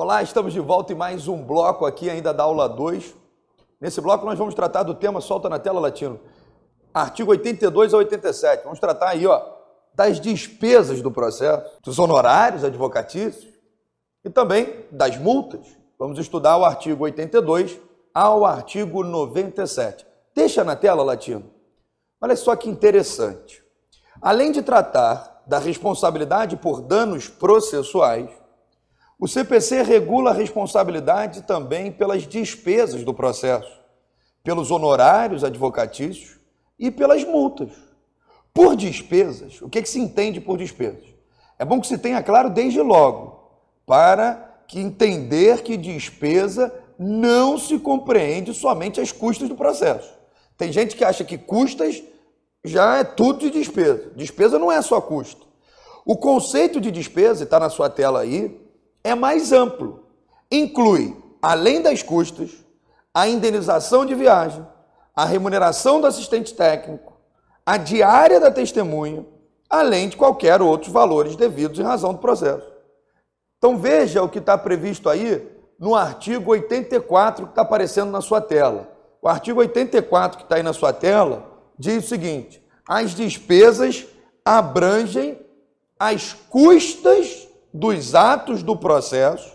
Olá, estamos de volta em mais um bloco aqui ainda da aula 2. Nesse bloco nós vamos tratar do tema, solta na tela, Latino, artigo 82 a 87. Vamos tratar aí, das despesas do processo, dos honorários advocatícios e também das multas. Vamos estudar o artigo 82 ao artigo 97. Deixa na tela, Latino. Olha só que interessante. Além de tratar da responsabilidade por danos processuais, o CPC regula a responsabilidade também pelas despesas do processo, pelos honorários advocatícios e pelas multas. Por despesas, o que se entende por despesas? É bom que se tenha claro desde logo, para que entender que despesa não se compreende somente as custas do processo. Tem gente que acha que custas já é tudo de despesa. Despesa não é só custo. O conceito de despesa, está na sua tela aí, é mais amplo. Inclui, além das custas, a indenização de viagem, a remuneração do assistente técnico, a diária da testemunha, além de qualquer outros valores devidos em razão do processo. Então veja o que está previsto aí no artigo 84 que está aparecendo na sua tela. O artigo 84 que está aí na sua tela diz o seguinte: as despesas abrangem as custas dos atos do processo,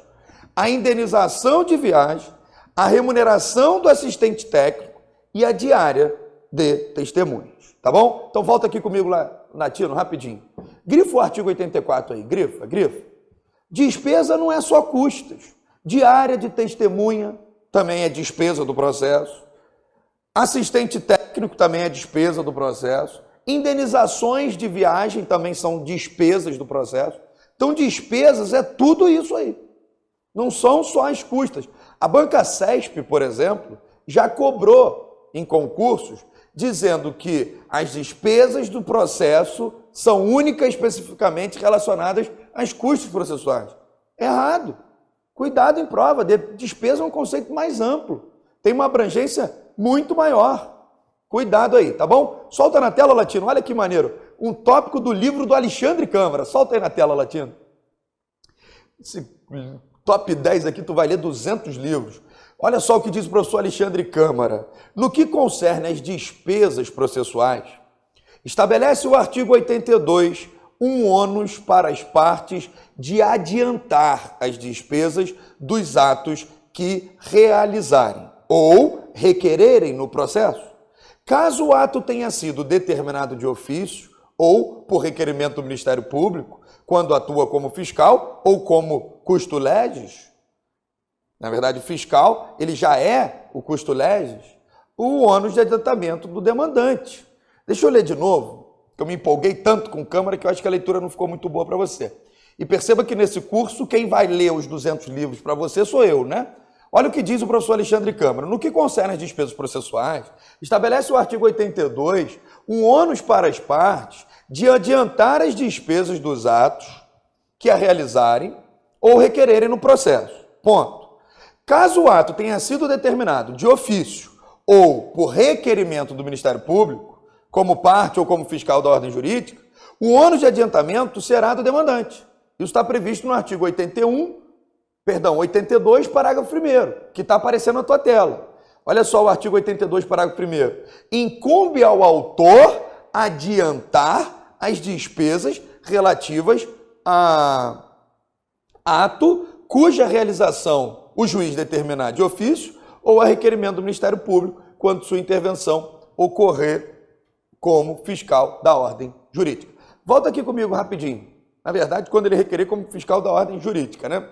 a indenização de viagem, a remuneração do assistente técnico e a diária de testemunhas. Tá bom? Então volta aqui comigo lá, Latino, rapidinho. Grifa o artigo 84 aí, grifa. Despesa não é só custos. Diária de testemunha também é despesa do processo. Assistente técnico também é despesa do processo. Indenizações de viagem também são despesas do processo. Então, despesas é tudo isso aí. Não são só as custas. A Banca CESP, por exemplo, já cobrou em concursos, dizendo que as despesas do processo são únicas e especificamente relacionadas às custas processuais. Errado. Cuidado em prova. Despesa é um conceito mais amplo. Tem uma abrangência muito maior. Cuidado aí, tá bom? Solta na tela, Latino. Olha que maneiro. Um tópico do livro do Alexandre Câmara. Solta aí na tela, Latino. Esse top 10 aqui, tu vai ler 200 livros. Olha só o que diz o professor Alexandre Câmara. No que concerne às despesas processuais, estabelece o artigo 82 um ônus para as partes de adiantar as despesas dos atos que realizarem ou requererem no processo. Caso o ato tenha sido determinado de ofício ou por requerimento do Ministério Público, quando atua como fiscal ou como custo legis, na verdade o fiscal ele já é o custo legis, o ônus de adiantamento do demandante. Deixa eu ler de novo, que eu me empolguei tanto com Câmara que eu acho que a leitura não ficou muito boa para você. E perceba que nesse curso quem vai ler os 200 livros para você sou eu, né? Olha o que diz o professor Alexandre Câmara. No que concerne as despesas processuais, estabelece o artigo 82 um ônus para as partes de adiantar as despesas dos atos que a realizarem ou requererem no processo. Ponto. Caso o ato tenha sido determinado de ofício ou por requerimento do Ministério Público, como parte ou como fiscal da ordem jurídica, o ônus de adiantamento será do demandante. Isso está previsto no artigo 82, parágrafo 1º, que está aparecendo na tua tela. Olha só o artigo 82, parágrafo 1º. Incumbe ao autor adiantar as despesas relativas a ato cuja realização o juiz determinar de ofício ou a requerimento do Ministério Público, quando sua intervenção ocorrer como fiscal da ordem jurídica. Volta aqui comigo rapidinho. Na verdade, quando ele requerer como fiscal da ordem jurídica, né?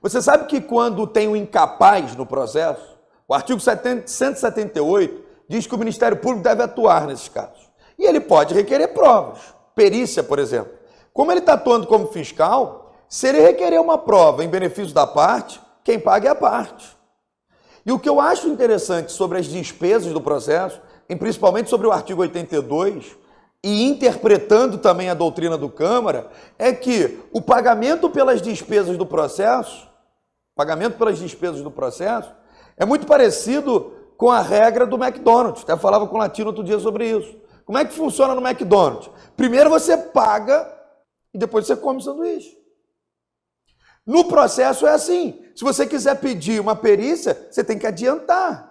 Você sabe que quando tem um incapaz no processo, o artigo 178 diz que o Ministério Público deve atuar nesses casos. E ele pode requerer provas, perícia, por exemplo. Como ele está atuando como fiscal, se ele requerer uma prova em benefício da parte, quem paga é a parte. E o que eu acho interessante sobre as despesas do processo, e principalmente sobre o artigo 82, e interpretando também a doutrina do Câmara, é que o pagamento pelas despesas do processo, é muito parecido com a regra do McDonald's. Até falava com o Latino outro dia sobre isso. Como é que funciona no McDonald's? Primeiro você paga e depois você come o sanduíche. No processo é assim. Se você quiser pedir uma perícia, você tem que adiantar.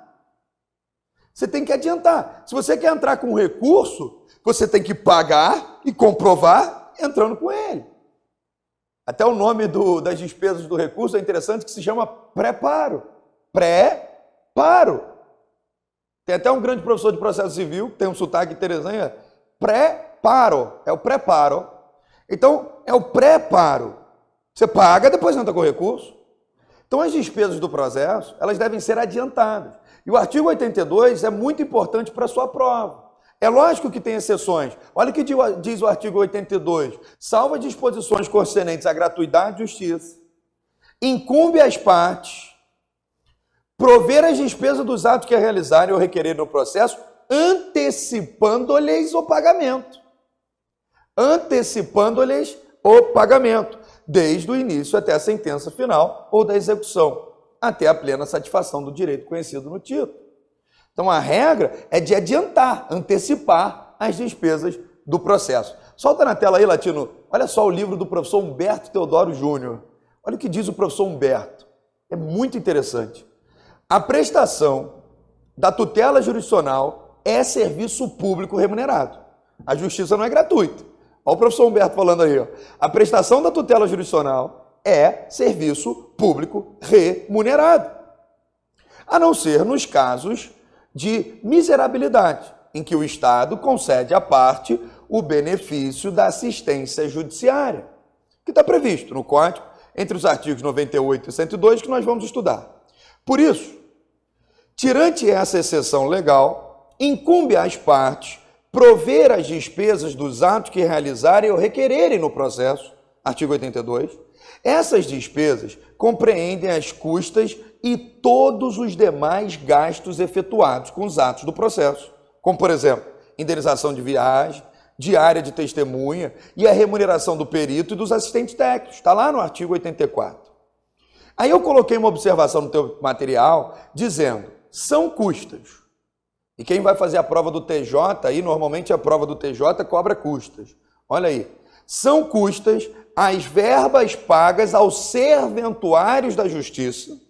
Você tem que adiantar. Se você quer entrar com um recurso, você tem que pagar e comprovar entrando com ele. Até o nome das despesas do recurso é interessante, que se chama pré-paro. Pré-paro. Tem até um grande professor de processo civil, que tem um sotaque interessante, pré-paro. É o pré-paro. Então, é o pré-paro. Você paga, depois entra com o recurso. Então, as despesas do processo, elas devem ser adiantadas. E o artigo 82 é muito importante para a sua prova. É lógico que tem exceções. Olha o que diz o artigo 82. Salvo disposições concernentes à gratuidade e justiça, incumbe às partes prover as despesas dos atos que realizarem ou requererem no processo, antecipando-lhes o pagamento. Antecipando-lhes o pagamento, desde o início até a sentença final ou da execução, até a plena satisfação do direito conhecido no título. Então, a regra é de adiantar, antecipar as despesas do processo. Solta na tela aí, Latino. Olha só o livro do professor Humberto Teodoro Júnior. Olha o que diz o professor Humberto. É muito interessante. A prestação da tutela jurisdicional é serviço público remunerado. A justiça não é gratuita. Olha o professor Humberto falando aí. Ó. A prestação da tutela jurisdicional é serviço público remunerado. A não ser nos casos de miserabilidade, em que o Estado concede à parte o benefício da assistência judiciária, que está previsto no Código, entre os artigos 98 e 102, que nós vamos estudar. Por isso, tirante essa exceção legal, incumbe às partes prover as despesas dos atos que realizarem ou requererem no processo, artigo 82. Essas despesas compreendem as custas e todos os demais gastos efetuados com os atos do processo, como, por exemplo, indenização de viagem, diária de testemunha e a remuneração do perito e dos assistentes técnicos. Está lá no artigo 84. Aí eu coloquei uma observação no teu material dizendo, são custas. E quem vai fazer a prova do TJ, aí normalmente a prova do TJ cobra custas. Olha aí. São custas as verbas pagas aos serventuários da Justiça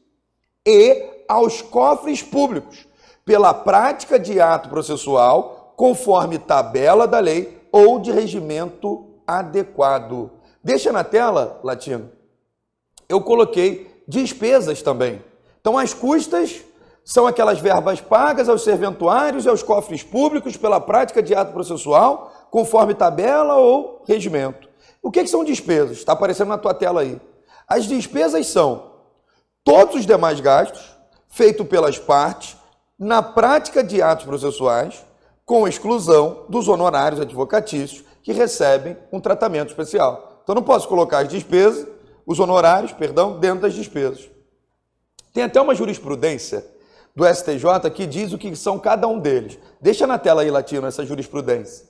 e aos cofres públicos, pela prática de ato processual, conforme tabela da lei ou de regimento adequado. Deixa na tela, Latino. Eu coloquei despesas também. Então, as custas são aquelas verbas pagas aos serventuários e aos cofres públicos pela prática de ato processual, conforme tabela ou regimento. O que são despesas? Está aparecendo na tua tela aí. As despesas são todos os demais gastos feitos pelas partes na prática de atos processuais, com exclusão dos honorários advocatícios que recebem um tratamento especial. Então, não posso colocar as despesas, os honorários, perdão, dentro das despesas. Tem até uma jurisprudência do STJ que diz o que são cada um deles. Deixa na tela aí, Latino, essa jurisprudência.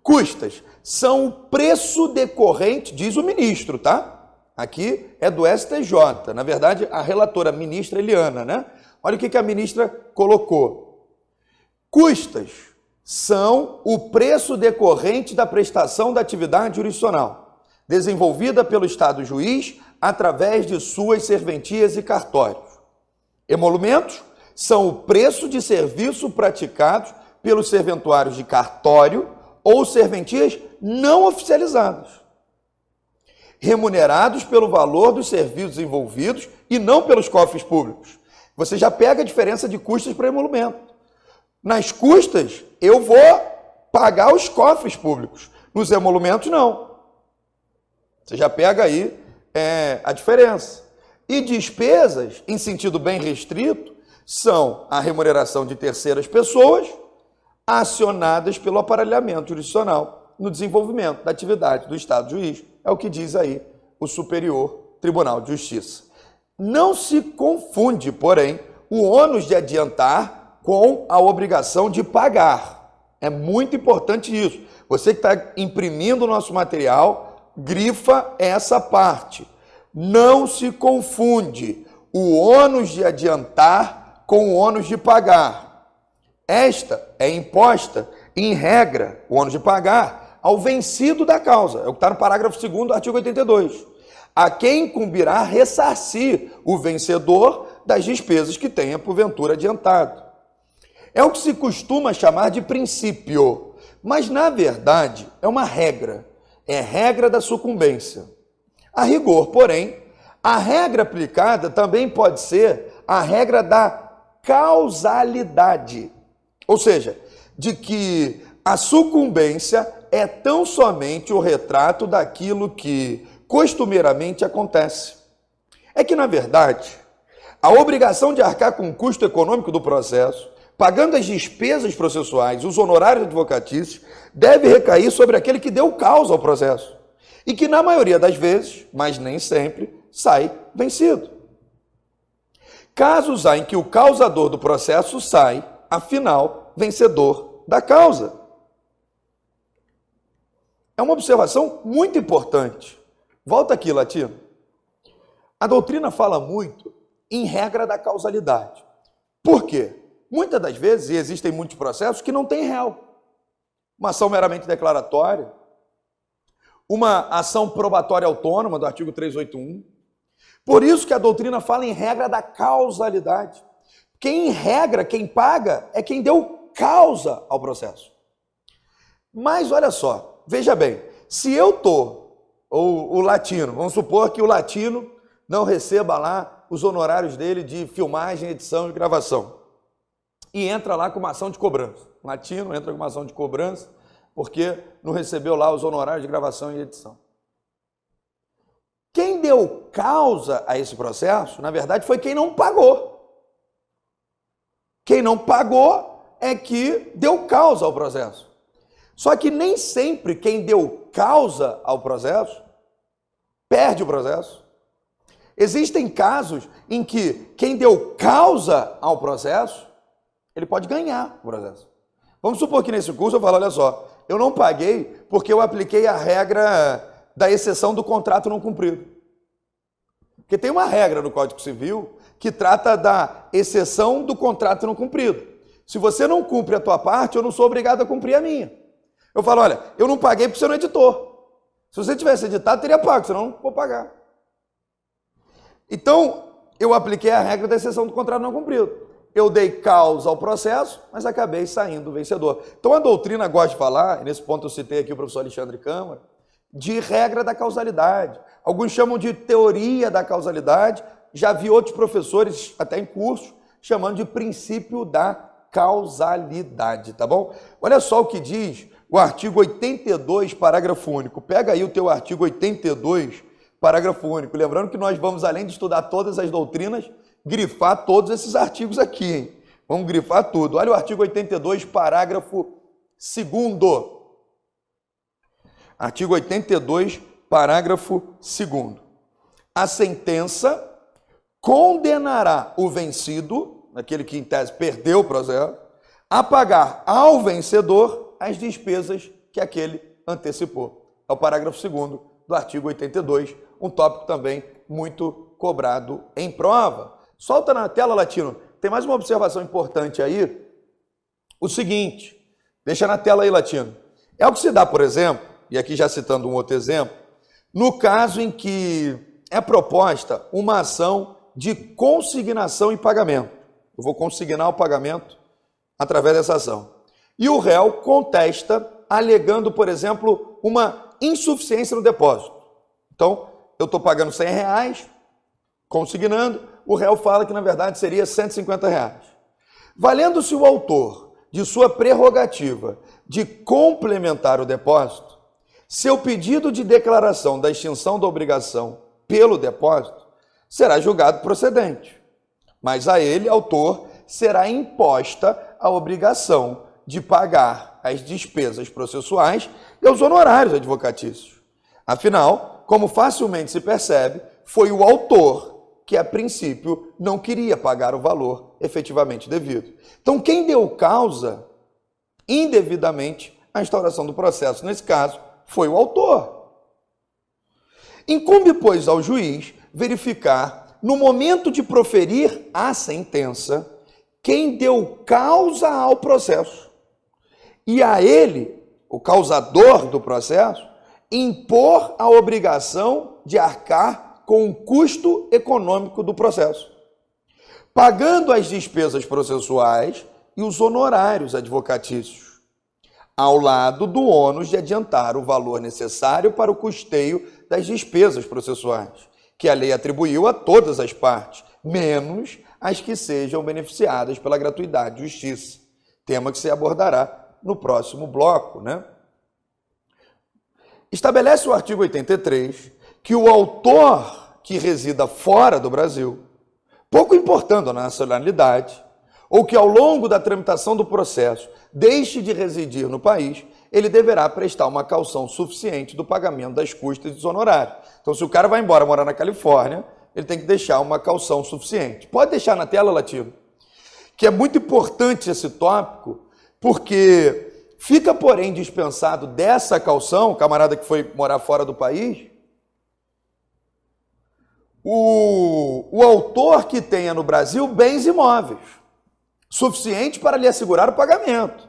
Custas são o preço decorrente, diz o ministro, tá? Aqui é do STJ. Na verdade, a relatora, a ministra Eliana, né? Olha o que a ministra colocou. Custas são o preço decorrente da prestação da atividade jurisdicional, desenvolvida pelo Estado juiz através de suas serventias e cartórios. Emolumentos são o preço de serviço praticados pelos serventuários de cartório ou serventias não oficializadas, remunerados pelo valor dos serviços envolvidos e não pelos cofres públicos. Você já pega a diferença de custas para emolumento. Nas custas, eu vou pagar os cofres públicos. Nos emolumentos, não. Você já pega aí a diferença. E despesas, em sentido bem restrito, são a remuneração de terceiras pessoas acionadas pelo aparelhamento jurisdicional no desenvolvimento da atividade do Estado juiz. É o que diz aí o Superior Tribunal de Justiça. Não se confunde, porém, o ônus de adiantar com a obrigação de pagar. É muito importante isso. Você que está imprimindo o nosso material, grifa essa parte. Não se confunde o ônus de adiantar com o ônus de pagar. Esta é imposta, em regra, o ônus de pagar, ao vencido da causa. É o que está no parágrafo 2º do artigo 82. a quem incumbirá ressarcir o vencedor das despesas que tenha porventura adiantado. É o que se costuma chamar de princípio, mas na verdade é uma regra, é regra da sucumbência. A rigor, porém, a regra aplicada também pode ser a regra da causalidade, ou seja, de que a sucumbência é tão somente o retrato daquilo que costumeiramente acontece. É que, na verdade, a obrigação de arcar com o custo econômico do processo, pagando as despesas processuais, os honorários advocatícios, deve recair sobre aquele que deu causa ao processo e que, na maioria das vezes, mas nem sempre, sai vencido. Casos há em que o causador do processo sai, afinal, vencedor da causa. É uma observação muito importante. Volta aqui, Latino. A doutrina fala muito em regra da causalidade. Por quê? Muitas das vezes, e existem muitos processos que não tem réu. Uma ação meramente declaratória, uma ação probatória autônoma do artigo 381. Por isso que a doutrina fala em regra da causalidade. Quem regra, quem paga, é quem deu causa ao processo. Mas olha só, veja bem, se eu ou o Latino, vamos supor que o Latino não receba lá os honorários dele de filmagem, edição e gravação, e entra lá com uma ação de cobrança. O Latino entra com uma ação de cobrança porque não recebeu lá os honorários de gravação e edição. Quem deu causa a esse processo, na verdade, foi quem não pagou. Quem não pagou é que deu causa ao processo. Só que nem sempre quem deu causa ao processo perde o processo. Existem casos em que quem deu causa ao processo, ele pode ganhar o processo. Vamos supor que nesse curso eu falo, olha só, eu não paguei porque eu apliquei a regra da exceção do contrato não cumprido. Porque tem uma regra no Código Civil que trata da exceção do contrato não cumprido. Se você não cumpre a tua parte, eu não sou obrigado a cumprir a minha. Eu falo, olha, eu não paguei porque você não editou. Se você tivesse editado, teria pago, senão não vou pagar. Então, eu apliquei a regra da exceção do contrato não cumprido. Eu dei causa ao processo, mas acabei saindo vencedor. Então, a doutrina gosta de falar, e nesse ponto eu citei aqui o professor Alexandre Câmara, de regra da causalidade. Alguns chamam de teoria da causalidade. Já vi outros professores, até em curso, chamando de princípio da causalidade, tá bom? Olha só o que diz o artigo 82, parágrafo único. Pega aí o teu artigo 82, parágrafo único. Lembrando que nós vamos, além de estudar todas as doutrinas, grifar todos esses artigos aqui, hein? Vamos grifar tudo. Olha o artigo 82, parágrafo 2º. Artigo 82, parágrafo 2º. A sentença condenará o vencido, aquele que em tese perdeu o processo, a pagar ao vencedor as despesas que aquele antecipou. É o parágrafo 2º do artigo 82, um tópico também muito cobrado em prova. Solta na tela, Latino. Tem mais uma observação importante aí. O seguinte, deixa na tela aí, Latino. É o que se dá, por exemplo, e aqui já citando um outro exemplo, no caso em que é proposta uma ação de consignação e pagamento. Eu vou consignar o pagamento através dessa ação. E o réu contesta, alegando, por exemplo, uma insuficiência no depósito. Então, eu estou pagando R$100, consignando, o réu fala que, na verdade, seria R$150. Valendo-se o autor de sua prerrogativa de complementar o depósito, seu pedido de declaração da extinção da obrigação pelo depósito será julgado procedente, mas a ele, autor, será imposta a obrigação de pagar as despesas processuais e os honorários advocatícios. Afinal, como facilmente se percebe, foi o autor que, a princípio, não queria pagar o valor efetivamente devido. Então, quem deu causa indevidamente à instauração do processo, nesse caso, foi o autor. Incumbe, pois, ao juiz verificar, no momento de proferir a sentença, quem deu causa ao processo. E a ele, o causador do processo, impor a obrigação de arcar com o custo econômico do processo, pagando as despesas processuais e os honorários advocatícios, ao lado do ônus de adiantar o valor necessário para o custeio das despesas processuais, que a lei atribuiu a todas as partes, menos as que sejam beneficiadas pela gratuidade de justiça, tema que se abordará no próximo bloco, né? Estabelece o artigo 83 que o autor que resida fora do Brasil, pouco importando a nacionalidade, ou que ao longo da tramitação do processo deixe de residir no país, ele deverá prestar uma caução suficiente do pagamento das custas e dos honorários. Então, se o cara vai embora morar na Califórnia, ele tem que deixar uma caução suficiente. Pode deixar na tela, Latino, que é muito importante esse tópico, porque fica, porém, dispensado dessa caução, o camarada que foi morar fora do país, o autor que tenha no Brasil bens imóveis, suficiente para lhe assegurar o pagamento.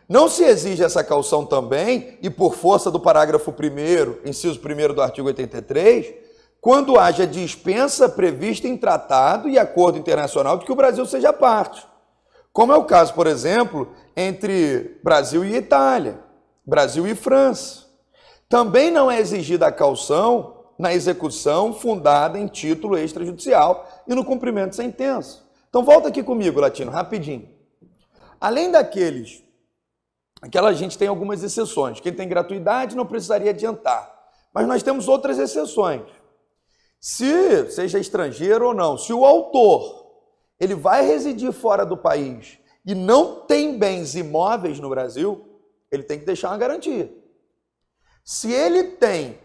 Não se exige essa caução também, e por força do parágrafo 1º, inciso 1º do artigo 83, quando haja dispensa prevista em tratado e acordo internacional de que o Brasil seja parte. Como é o caso, por exemplo, entre Brasil e Itália, Brasil e França. Também não é exigida a caução na execução fundada em título extrajudicial e no cumprimento de sentença. Então volta aqui comigo, Latino, rapidinho. Além aquela gente tem algumas exceções. Quem tem gratuidade não precisaria adiantar. Mas nós temos outras exceções. Se seja estrangeiro ou não, se o autor ele vai residir fora do país e não tem bens imóveis no Brasil, ele tem que deixar uma garantia. Se ele tem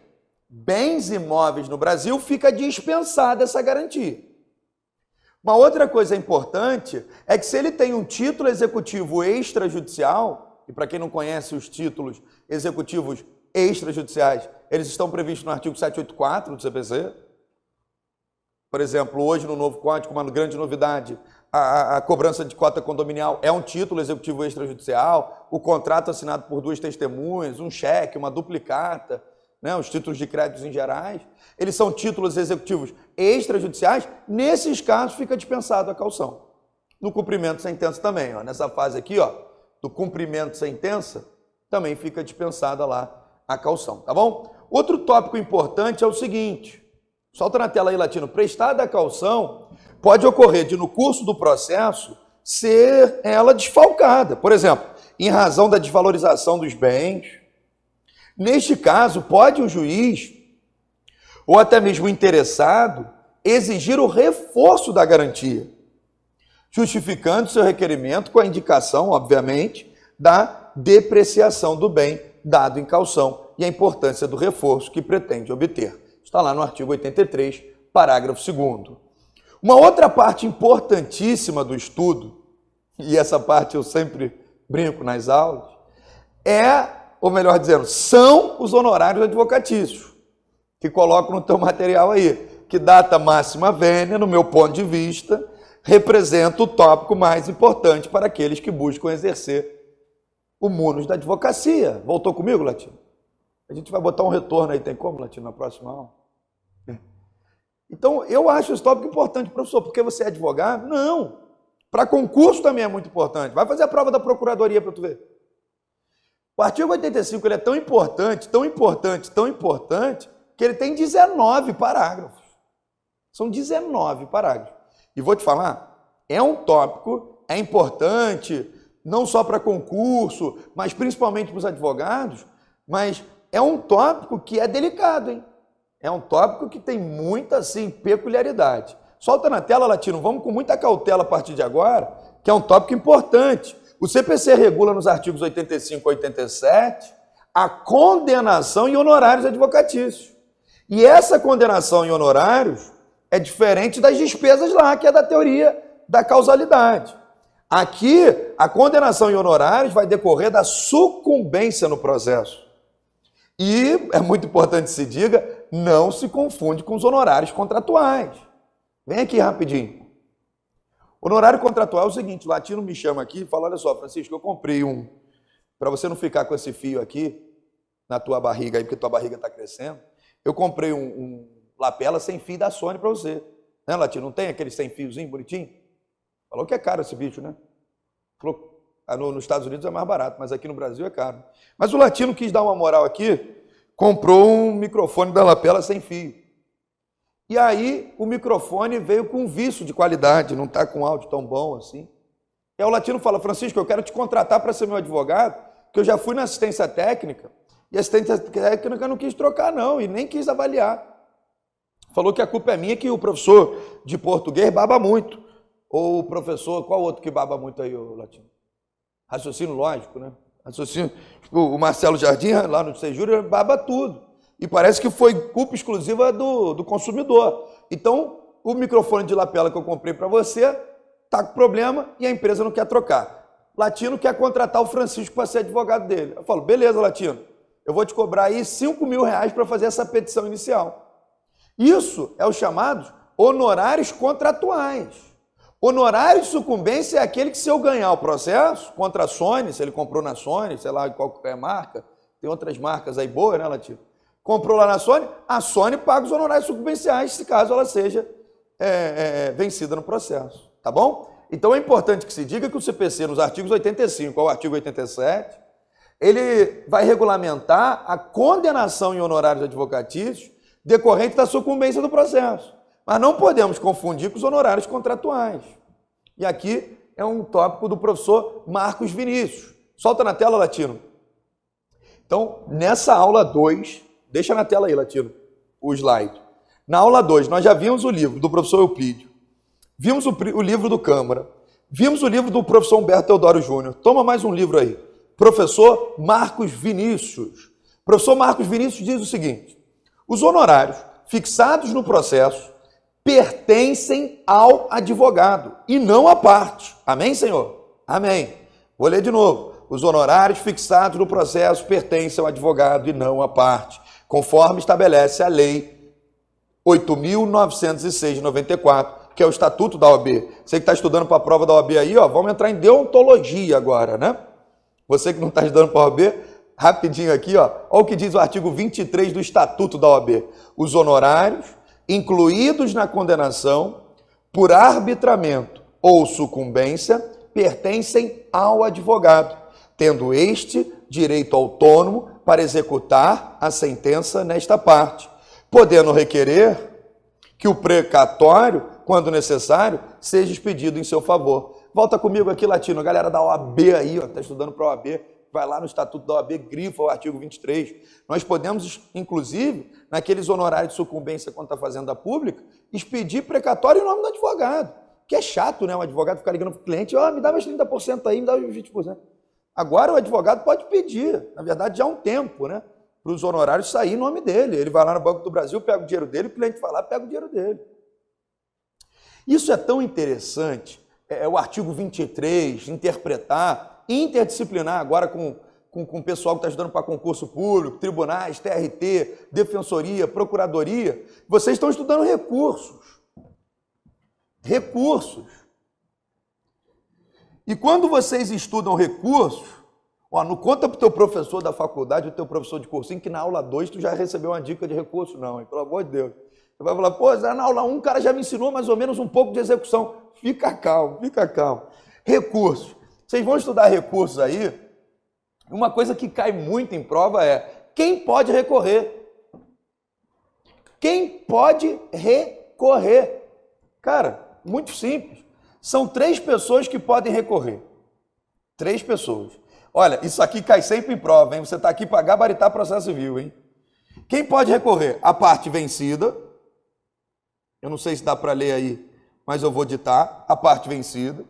bens imóveis no Brasil, fica dispensada essa garantia. Uma outra coisa importante é que se ele tem um título executivo extrajudicial, e para quem não conhece os títulos executivos extrajudiciais, eles estão previstos no artigo 784 do CPC. Por exemplo, hoje no novo código, uma grande novidade, a cobrança de cota condominial é um título executivo extrajudicial, o contrato assinado por duas testemunhas, um cheque, uma duplicata, né, os títulos de créditos em gerais, eles são títulos executivos extrajudiciais, nesses casos fica dispensado a caução. No cumprimento de sentença também, ó, nessa fase aqui, ó, do cumprimento de sentença, também fica dispensada lá a caução, tá bom? Outro tópico importante é o seguinte, solta na tela aí, Latino, prestada a caução pode ocorrer de, no curso do processo, ser ela desfalcada, por exemplo, em razão da desvalorização dos bens. Neste caso, pode o juiz, ou até mesmo o interessado, exigir o reforço da garantia, justificando seu requerimento com a indicação, obviamente, da depreciação do bem dado em caução e a importância do reforço que pretende obter. Está lá no artigo 83, parágrafo 2º. Uma outra parte importantíssima do estudo, e essa parte eu sempre brinco nas aulas, ou melhor dizendo, são os honorários advocatícios, que coloco no teu material aí, que data máxima vênia, no meu ponto de vista, representa o tópico mais importante para aqueles que buscam exercer o munus da advocacia. Voltou comigo, Latino? A gente vai botar um retorno aí, tem como, Latino, na próxima aula? Então, eu acho esse tópico importante, professor, porque você é advogado? Não. Para concurso também é muito importante. Vai fazer a prova da procuradoria para tu ver. O artigo 85 ele é tão importante, tão importante, tão importante, que ele tem 19 parágrafos. São 19 parágrafos. E vou te falar, é um tópico, é importante, não só para concurso, mas principalmente para os advogados, mas é um tópico que é delicado, hein? É um tópico que tem muita, assim, peculiaridade. Solta na tela, Latino, vamos com muita cautela a partir de agora, que é um tópico importante. O CPC regula nos artigos 85 e 87 a condenação em honorários advocatícios. E essa condenação em honorários é diferente das despesas lá, que é da teoria da causalidade. Aqui, a condenação em honorários vai decorrer da sucumbência no processo. E, é muito importante que se diga, não se confunde com os honorários contratuais. Vem aqui rapidinho. Honorário contratual é o seguinte, o Latino me chama aqui e fala, olha só, Francisco, eu comprei para você não ficar com esse fio aqui, na tua barriga aí, porque tua barriga está crescendo. Eu comprei um lapela sem fio da Sony para você. Né, Latino? Não tem aquele sem fiozinho bonitinho? Falou que é caro esse bicho, né? Falou, nos Estados Unidos é mais barato, mas aqui no Brasil é caro. Mas o Latino quis dar uma moral aqui, comprou um microfone da lapela sem fio. E aí o microfone veio com vício de qualidade, não está com áudio tão bom assim. E aí o Latino fala, Francisco, eu quero te contratar para ser meu advogado, porque eu já fui na assistência técnica, e a assistência técnica não quis trocar não, e nem quis avaliar. Falou que a culpa é minha, que o professor de português baba muito. Ou o professor, qual outro que baba muito aí, o Latino? Raciocínio lógico, né? Raciocínio, o Marcelo Jardim, lá no Sejúrio, baba tudo. E parece que foi culpa exclusiva do consumidor. Então, o microfone de lapela que eu comprei para você está com problema e a empresa não quer trocar. Latino quer contratar o Francisco para ser advogado dele. Eu falo, beleza, Latino, eu vou te cobrar aí R$5.000 para fazer essa petição inicial. Isso é os chamados honorários contratuais. Honorário de sucumbência é aquele que, se eu ganhar o processo contra a Sony, se ele comprou na Sony, sei lá, qualquer marca, tem outras marcas aí boas, né, Latino? Comprou lá na Sony, a Sony paga os honorários sucumbenciais, se caso ela seja vencida no processo, tá bom? Então é importante que se diga que o CPC, nos artigos 85 ao artigo 87, ele vai regulamentar a condenação em honorários advocatícios decorrente da sucumbência do processo. Mas não podemos confundir com os honorários contratuais. E aqui é um tópico do professor Marcos Vinícius. Solta na tela, Latino. Então, nessa aula 2, deixa na tela aí, Latino, o slide. Na aula 2, nós já vimos o livro do professor Eupídio, vimos o livro do Câmara, vimos o livro do professor Humberto Teodoro Júnior. Toma mais um livro aí. Professor Marcos Vinícius. Professor Marcos Vinícius diz o seguinte: os honorários fixados no processo pertencem ao advogado e não à parte. Amém, senhor? Amém. Vou ler de novo. Os honorários fixados no processo pertencem ao advogado e não à parte, conforme estabelece a Lei 8.906 de 94, que é o Estatuto da OAB. Você que está estudando para a prova da OAB aí, ó, vamos entrar em deontologia agora, né? Você que não está estudando para a OAB, rapidinho aqui, ó, olha o que diz o artigo 23 do Estatuto da OAB. Os honorários incluídos na condenação por arbitramento ou sucumbência pertencem ao advogado, tendo este direito autônomo para executar a sentença nesta parte, podendo requerer que o precatório, quando necessário, seja expedido em seu favor. Volta comigo aqui, Latino, a galera da OAB aí, ó, está estudando para a OAB, vai lá no Estatuto da OAB, grifa o artigo 23. Nós podemos, inclusive, naqueles honorários de sucumbência quando está fazendo a pública, expedir precatório em nome do advogado. Que é chato, né? Um advogado ficar ligando para o cliente, ó, me dá mais 30% aí, me dá os 20%. Agora o advogado pode pedir, na verdade já há um tempo, né? Para os honorários sair em nome dele. Ele vai lá no Banco do Brasil, pega o dinheiro dele, o cliente vai lá, pega o dinheiro dele. Isso é tão interessante, o artigo 23, interpretar, interdisciplinar agora com o pessoal que está estudando para concurso público, tribunais, TRT, defensoria, procuradoria. Vocês estão estudando recursos. Recursos. E quando vocês estudam recursos, ó, não conta para o teu professor da faculdade, o teu professor de cursinho, que na aula 2 tu já recebeu uma dica de recurso, não, hein? Pelo amor de Deus. Você vai falar, pô, na aula 1 o cara já me ensinou mais ou menos um pouco de execução. Fica calmo, fica calmo. Recursos. Vocês vão estudar recursos aí, uma coisa que cai muito em prova é, quem pode recorrer? Quem pode recorrer? Cara, muito simples. São 3 pessoas que podem recorrer. 3 pessoas. Olha, isso aqui cai sempre em prova, hein? Você está aqui para gabaritar processo civil, hein? Quem pode recorrer? A parte vencida. Eu não sei se dá para ler aí, mas eu vou ditar. A parte vencida.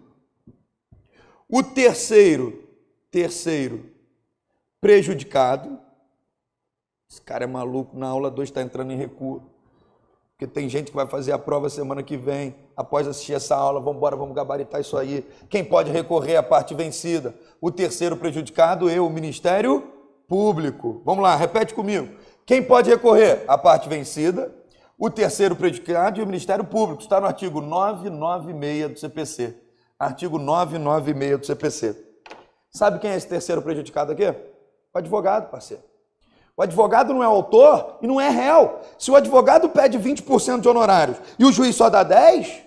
O terceiro prejudicado. Esse cara é maluco, na aula 2 está entrando em recurso. Porque tem gente que vai fazer a prova semana que vem, após assistir essa aula, vamos embora, vamos gabaritar isso aí. Quem pode recorrer à parte vencida? O terceiro prejudicado, o Ministério Público. Vamos lá, repete comigo. Quem pode recorrer? A parte vencida, o terceiro prejudicado e o Ministério Público. Está no artigo 996 do CPC. Artigo 996 do CPC. Sabe quem é esse terceiro prejudicado aqui? O advogado, parceiro. O advogado não é autor e não é réu. Se o advogado pede 20% de honorários e o juiz só dá 10%,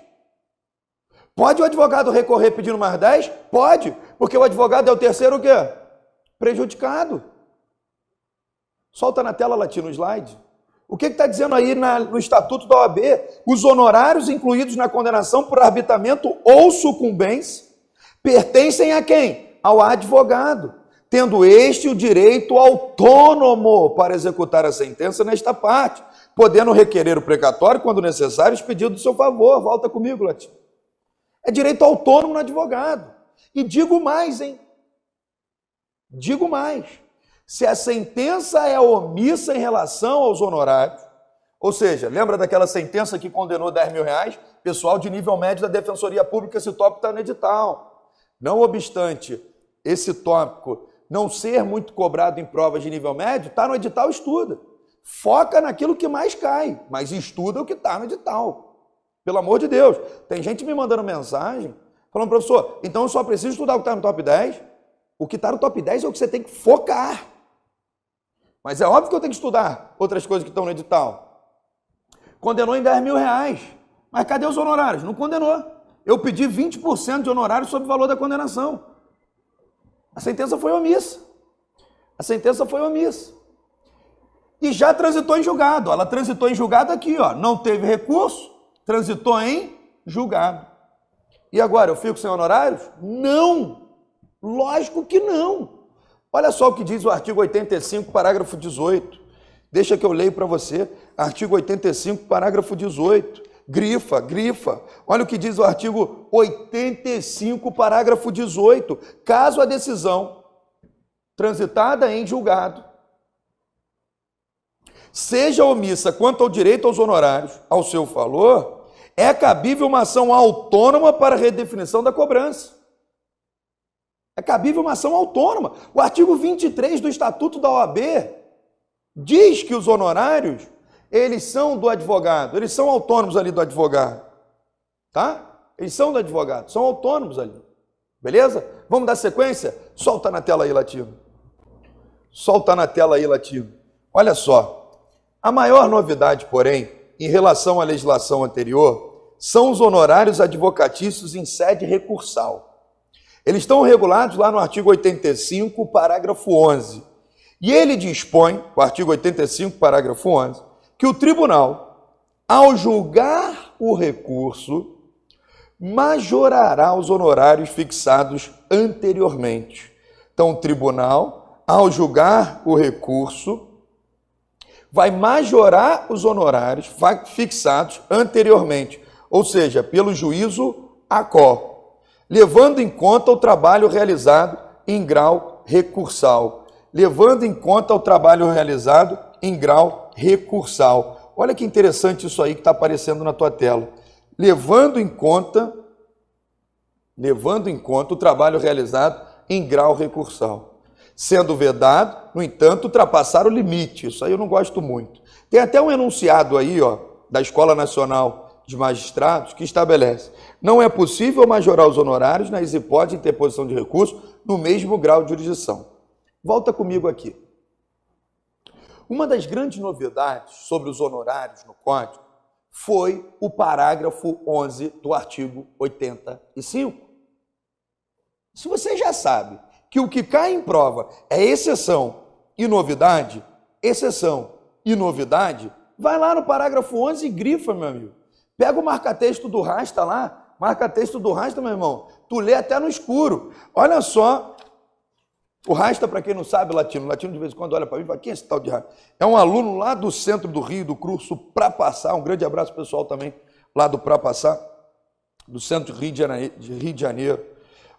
pode o advogado recorrer pedindo mais 10%? Pode, porque o advogado é o terceiro o quê? Prejudicado. Solta na tela, Latino, o slide. O que está dizendo aí no Estatuto da OAB? Os honorários incluídos na condenação por arbitramento ou sucumbência pertencem a quem? Ao advogado, tendo este o direito autônomo para executar a sentença nesta parte, podendo requerer o precatório, quando necessário, expedido do seu favor. Volta comigo, Latino. É direito autônomo no advogado. E digo mais, hein? Digo mais. Se a sentença é omissa em relação aos honorários, ou seja, lembra daquela sentença que condenou R$10.000? Pessoal de nível médio da Defensoria Pública, esse tópico está no edital. Não obstante esse tópico não ser muito cobrado em provas de nível médio, está no edital, estuda. Foca naquilo que mais cai, mas estuda o que está no edital. Pelo amor de Deus. Tem gente me mandando mensagem, falando, professor, então eu só preciso estudar o que está no top 10? O que está no top 10 é o que você tem que focar. Mas é óbvio que eu tenho que estudar outras coisas que estão no edital. Condenou em R$10.000. Mas cadê os honorários? Não condenou. Eu pedi 20% de honorários sobre o valor da condenação. A sentença foi omissa. A sentença foi omissa. E já transitou em julgado. Ela transitou em julgado aqui, ó. Não teve recurso, transitou em julgado. E agora, eu fico sem honorários? Não! Lógico que não. Olha só o que diz o artigo 85, parágrafo 18. Deixa que eu leio para você. Artigo 85, parágrafo 18. Grifa, grifa. Olha o que diz o artigo 85, parágrafo 18. Caso a decisão transitada em julgado seja omissa quanto ao direito aos honorários ao seu valor, é cabível uma ação autônoma para redefinição da cobrança. É cabível uma ação autônoma. O artigo 23 do Estatuto da OAB diz que os honorários, eles são do advogado, eles são autônomos ali do advogado, tá? Eles são do advogado, são autônomos ali, beleza? Vamos dar sequência? Solta na tela aí, Latino. Solta na tela aí, Latino. Olha só, a maior novidade, porém, em relação à legislação anterior, são os honorários advocatícios em sede recursal. Eles estão regulados lá no artigo 85, parágrafo 11. E ele dispõe, o artigo 85, parágrafo 11, que o tribunal, ao julgar o recurso, majorará os honorários fixados anteriormente. Então, o tribunal, ao julgar o recurso, vai majorar os honorários fixados anteriormente, ou seja, pelo juízo ACO, levando em conta o trabalho realizado em grau recursal. Levando em conta o trabalho realizado em grau recursal. Olha que interessante isso aí que está aparecendo na tua tela. Levando em conta o trabalho realizado em grau recursal. Sendo vedado, no entanto, ultrapassar o limite. Isso aí eu não gosto muito. Tem até um enunciado aí, ó, da Escola Nacional de Magistrados que estabelece: não é possível majorar os honorários nas hipóteses de interposição de recurso no mesmo grau de jurisdição. Volta comigo aqui. Uma das grandes novidades sobre os honorários no Código foi o parágrafo 11 do artigo 85. Se você já sabe que o que cai em prova é exceção e novidade, vai lá no parágrafo 11 e grifa, meu amigo. Pega o marca-texto do Rasta lá, marca-texto do Rasta, meu irmão, tu lê até no escuro. Olha só, o Rasta, para quem não sabe, Latino de vez em quando olha para mim e fala: quem é esse tal de Rasta? É um aluno lá do centro do Rio, do curso Pra Passar. Um grande abraço pessoal também lá do Pra Passar, do centro de Rio de Janeiro.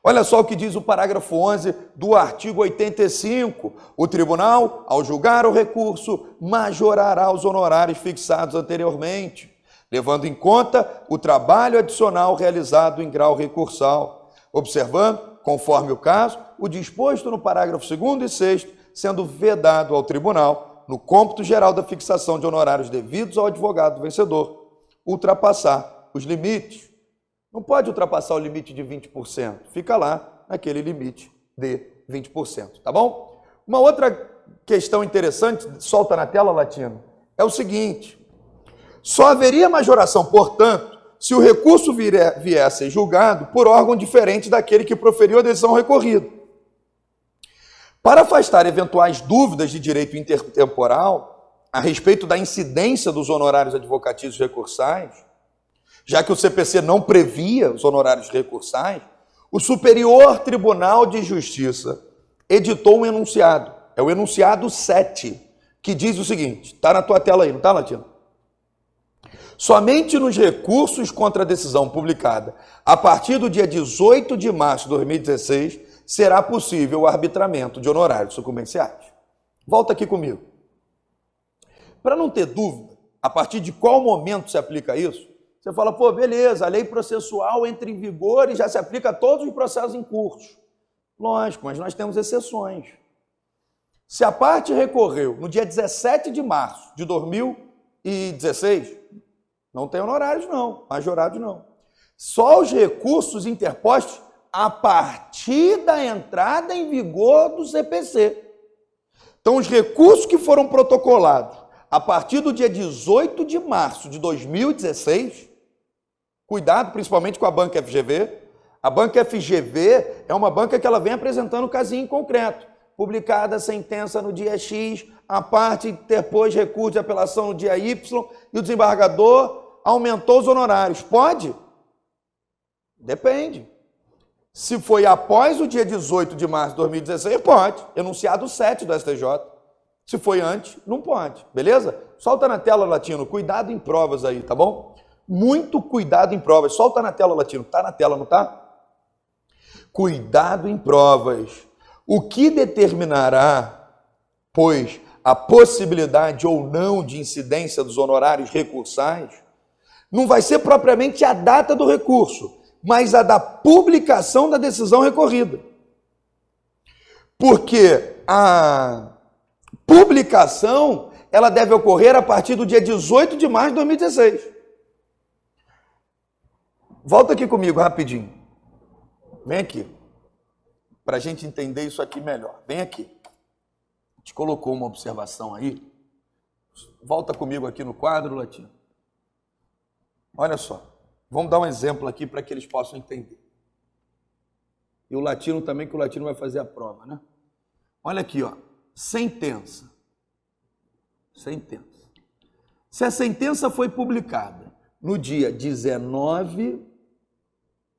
Olha só o que diz o parágrafo 11 do artigo 85. O tribunal, ao julgar o recurso, majorará os honorários fixados anteriormente, levando em conta o trabalho adicional realizado em grau recursal, observando, conforme o caso, o disposto no parágrafo 2º e 6º, sendo vedado ao tribunal, no cômputo geral da fixação de honorários devidos ao advogado vencedor, ultrapassar os limites. Não pode ultrapassar o limite de 20%, fica lá naquele limite de 20%, tá bom? Uma outra questão interessante, solta na tela, Latino, é o seguinte: só haveria majoração, portanto, se o recurso vier a ser julgado por órgão diferente daquele que proferiu a decisão recorrida. Para afastar eventuais dúvidas de direito intertemporal a respeito da incidência dos honorários advocatícios recursais, já que o CPC não previa os honorários recursais, o Superior Tribunal de Justiça editou um enunciado, é o enunciado 7, que diz o seguinte, está na tua tela aí, não está, Latino? Somente nos recursos contra a decisão publicada a partir do dia 18 de março de 2016 será possível o arbitramento de honorários sucumbenciais. Volta aqui comigo. Para não ter dúvida, a partir de qual momento se aplica isso, você fala, pô, beleza, a lei processual entra em vigor e já se aplica a todos os processos em curso. Lógico, mas nós temos exceções. Se a parte recorreu no dia 17 de março de 2016, não tem honorários não, majorados não. Só os recursos interpostos a partir da entrada em vigor do CPC. Então, os recursos que foram protocolados a partir do dia 18 de março de 2016, cuidado principalmente com a banca FGV. A banca FGV é uma banca que ela vem apresentando casinho em concreto. Publicada a sentença no dia X, a parte interpôs recurso de apelação no dia Y e o desembargador aumentou os honorários. Pode? Depende. Se foi após o dia 18 de março de 2016, pode. Enunciado 7 do STJ. Se foi antes, não pode. Beleza? Solta na tela, Latino. Cuidado em provas aí, tá bom? Muito cuidado em provas. Solta na tela, Latino. Tá na tela, não tá? Cuidado em provas. O que determinará, pois, a possibilidade ou não de incidência dos honorários recursais não vai ser propriamente a data do recurso, mas a da publicação da decisão recorrida. Porque a publicação, ela deve ocorrer a partir do dia 18 de março de 2016. Volta aqui comigo rapidinho. Vem aqui. Para a gente entender isso aqui melhor. Vem aqui. A gente colocou uma observação aí. Volta comigo aqui no quadro, Latino. Olha só. Vamos dar um exemplo aqui para que eles possam entender. E o Latino também, que o Latino vai fazer a prova, né? Olha aqui, ó. Sentença. Sentença. Se a sentença foi publicada no dia 19